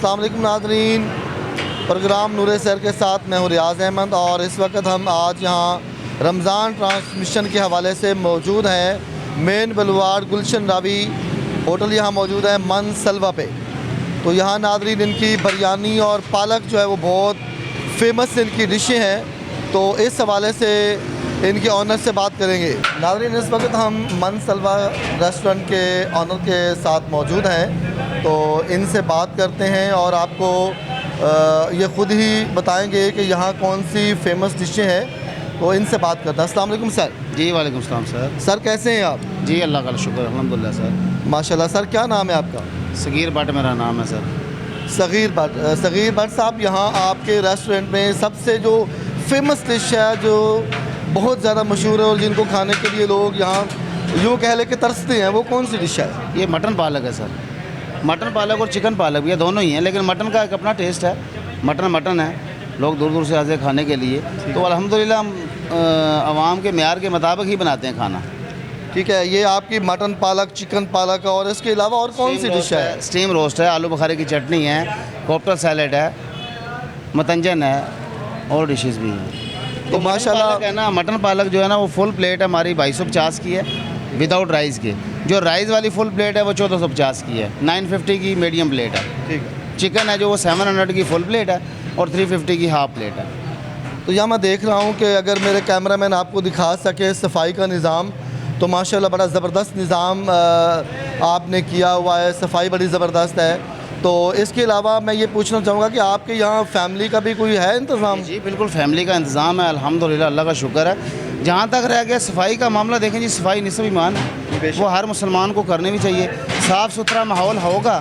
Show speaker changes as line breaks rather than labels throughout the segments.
अस्सलाम वालेकुम नाज़रीन, प्रोग्राम नूरे सैर के साथ मैं हूँ रियाज़ अहमद और इस वक्त हम आज यहाँ रमज़ान ट्रांसमिशन के हवाले से मौजूद हैं। मेन बुलवार्ड गुलशन रावी होटल यहाँ मौजूद है मन सलवा पे। तो यहाँ नाज़रीन इनकी बिरयानी और पालक जो है वो बहुत फेमस इनकी डिशें हैं। तो इस हवाले से इनके ऑनर से बात करेंगे। नाज़रीन इस वक्त हम मन सलवा रेस्टोरेंट के ऑनर के साथ मौजूद हैं, तो इनसे बात करते हैं और आपको ये ख़ुद ही बताएंगे कि यहाँ कौन सी फेमस डिशें हैं। तो इनसे बात करते हैं। अस्सलाम वालेकुम सर।
जी वालेकुम सलाम सर।
सर कैसे हैं आप?
जी अल्लाह का शुक्र अल्हम्दुलिल्लाह सर।
माशाल्लाह। सर क्या नाम है आपका?
सगीर भट्ट मेरा नाम है सर।
सगीर भट्ट। सगीर भट्ट साहब, यहाँ आपके रेस्टोरेंट में सबसे जो फेमस डिश है जो बहुत ज़्यादा मशहूर है और जिनको खाने के लिए लोग यहाँ यूँ कह ले के तरसते हैं, वो कौन सी डिश है?
ये मटन पालक है सर। मटन पालक और चिकन पालक ये दोनों ही हैं, लेकिन मटन का एक अपना टेस्ट है। मटन है, लोग दूर दूर से आते हैं खाने के लिए। तो अल्हम्दुलिल्लाह हम आवाम के म्यार के मुताबिक ही बनाते हैं खाना।
ठीक है, ये आपकी मटन पालक, चिकन पालक और इसके अलावा और कौन सी डिश है?
स्टीम रोस्ट है, आलू बुखारे की चटनी है, कोफ्ता सैलेड है, मतंजन है और डिशेस भी हैं।
तो माशाल्लाह
है ना, मटन पालक जो है ना वो फुल प्लेट है हमारी 2250 की है विदाउट राइस के। जो राइस वाली फुल प्लेट है वो 1450 की है। 950 की मीडियम प्लेट है।
ठीक है।
चिकन है जो वो 700 की फुल प्लेट है और 350 की हाफ प्लेट है।
तो यहाँ मैं देख रहा हूँ कि अगर मेरे कैमरामैन आपको दिखा सके सफाई का निज़ाम, तो माशाल्लाह बड़ा ज़बरदस्त निज़ाम आपने किया हुआ है। सफाई बड़ी ज़बरदस्त है। तो इसके अलावा मैं ये पूछना चाहूँगा कि आपके यहाँ फैमिली का भी कोई है इंतज़ाम?
जी बिल्कुल, फैमिली का इंतज़ाम है अल्हम्दुलिल्लाह, अल्लाह का शुक्र है। जहाँ तक रह गया सफाई का मामला, देखें जी सफाई निस्फ़ ईमान है, वो हर मुसलमान को करनी भी चाहिए। साफ़ सुथरा माहौल होगा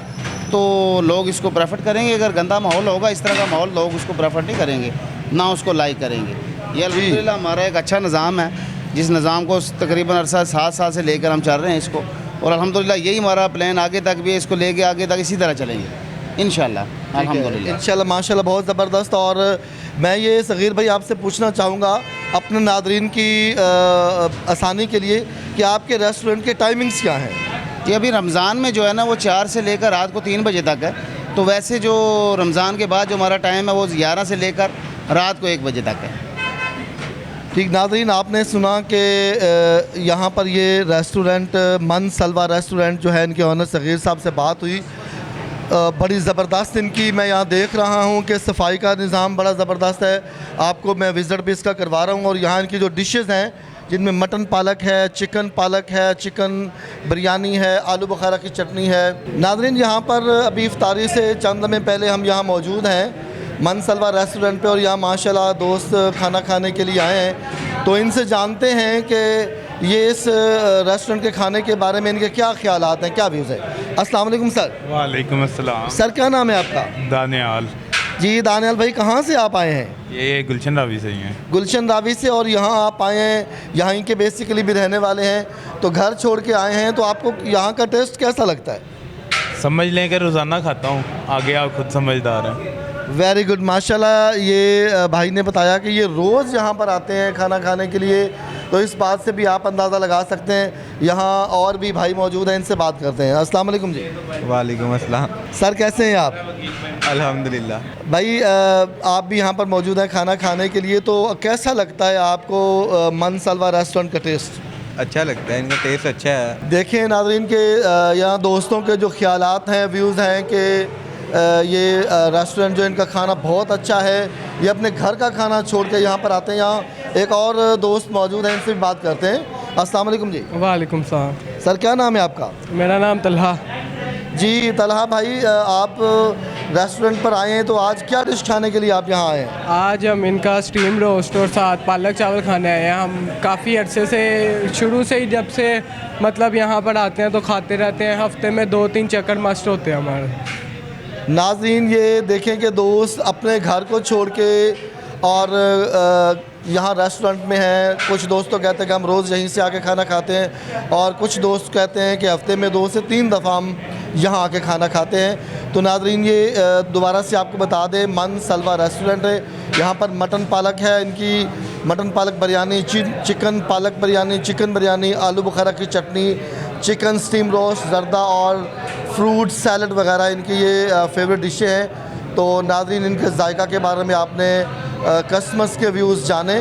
तो लोग इसको प्रेफर करेंगे। अगर गंदा माहौल होगा, इस तरह का माहौल, लोग उसको प्रेफर नहीं करेंगे, ना उसको लाइक करेंगे। ये अल्हम्दुलिल्लाह हमारा एक अच्छा निज़ाम है, जिस निज़ाम को तकरीबन अरसा 7 साल से लेकर हम चल रहे हैं इसको, और अल्हम्दुलिल्लाह यही हमारा प्लान आगे तक भी है, इसको लेके आगे तक इसी तरह चलेंगे इंशाल्लाह अल्हम्दुलिल्लाह।
इंशाल्लाह माशाल्लाह बहुत ज़बरदस्त। और मैं ये सगीर भाई आपसे पूछना चाहूँगा अपने नादरीन की आसानी के लिए कि आपके रेस्टोरेंट के टाइमिंग्स क्या हैं?
कि अभी रमज़ान में जो है ना वो 4 से लेकर रात को 3 बजे तक है। तो वैसे जो रमज़ान के बाद जो हमारा टाइम है वो 11 से लेकर रात को 1 बजे तक है।
ठीक नाज़रीन, आपने सुना कि यहाँ पर ये रेस्टोरेंट मन सलवा रेस्टोरेंट जो है, इनके ऑनर सगीर साहब से बात हुई। बड़ी ज़बरदस्त इनकी मैं यहाँ देख रहा हूँ कि सफाई का निज़ाम बड़ा ज़बरदस्त है। आपको मैं विज़िट भी इसका करवा रहा हूँ। और यहाँ इनकी जो डिशेज़ हैं, जिनमें मटन पालक है, चिकन पालक है, चिकन बिरयानी है, आलू बुखारा की चटनी है। नाज़रीन यहाँ पर अभी इफ्तारी से चंद लम्हे पहले हम यहाँ मौजूद हैं मन सलवा रेस्टोरेंट पे, और यहाँ माशाल्लाह दोस्त खाना खाने के लिए आए हैं। तो इनसे जानते हैं कि ये इस रेस्टोरेंट के खाने के बारे में इनके क्या ख्यालात हैं, क्या व्यूज़ है। अस्सलाम वालेकुम सर।
वालेकुम अस्सलाम।
सर क्या नाम है आपका?
दानियाल।
जी दानियाल भाई, कहाँ से आप आए हैं?
ये गुलशन रावी से ही हैं।
गुलशन रावी से। और यहाँ आप आए हैं, यहाँ के बेसिकली भी रहने वाले हैं, तो घर छोड़ के आए हैं, तो आपको यहाँ का टेस्ट कैसा लगता है?
समझ लें कि रोज़ाना खाता हूँ, आगे आप खुद समझदार हैं।
वेरी गुड माशाल्लाह। ये भाई ने बताया कि ये रोज़ यहाँ पर आते हैं खाना खाने के लिए, तो इस बात से भी आप अंदाज़ा लगा सकते हैं। यहाँ और भी भाई मौजूद हैं, इनसे बात करते हैं। अस्सलाम वालेकुम जी।
वालेकुम अस्सलाम।
सर कैसे हैं आप?
अल्हम्दुलिल्लाह।
भाई आप भी यहाँ पर मौजूद हैं खाना खाने के लिए, तो कैसा लगता है आपको मन सलवा रेस्टोरेंट का टेस्ट?
अच्छा लगता है, इनका टेस्ट अच्छा है।
देखें नाज़रीन के यहाँ दोस्तों के जो ख्यालात हैं, व्यूज़ हैं कि ये रेस्टोरेंट जो इनका खाना बहुत अच्छा है, ये अपने घर का खाना छोड़ के यहाँ पर आते हैं। यहाँ एक और दोस्त मौजूद हैं, इनसे भी बात करते हैं। अस्सलाम वालेकुम जी।
वालेकुम सलाम।
सर क्या नाम है आपका?
मेरा नाम तलहा।
जी तलहा भाई, आप रेस्टोरेंट पर आए हैं, तो आज क्या डिश खाने के लिए आप यहाँ आए हैं?
आज हम इनका स्टीम रोस्ट और साथ पालक चावल खाने आए हैं। हम काफ़ी अरसे से, शुरू से ही जब से मतलब यहाँ पर आते हैं तो खाते रहते हैं। हफ्ते में 2-3 चक्कर मस्ट होते हैं हमारे।
नाज़रीन ये देखें कि दोस्त अपने घर को छोड़ के और यहाँ रेस्टोरेंट में हैं। कुछ दोस्त तो कहते हैं कि हम रोज़ यहीं से आके खाना खाते हैं, और कुछ दोस्त कहते हैं कि हफ़्ते में 2 से 3 दफ़ा हम यहाँ आके खाना खाते हैं। तो नाज़रीन ये दोबारा से आपको बता दें, मन सलवा रेस्टोरेंट है। यहाँ पर मटन पालक है, इनकी मटन पालक बिरयानी, चिकन पालक बिरयानी, चिकन बिरयानी, आलू बुखारा की चटनी, चिकन स्टीम रोस्ट, जर्दा और फ्रूट सैलड वगैरह इनकी ये फेवरेट डिशें हैं। तो नाज़रीन, इनके जायका के बारे में आपने कस्टमर्स के व्यूज़ जाने।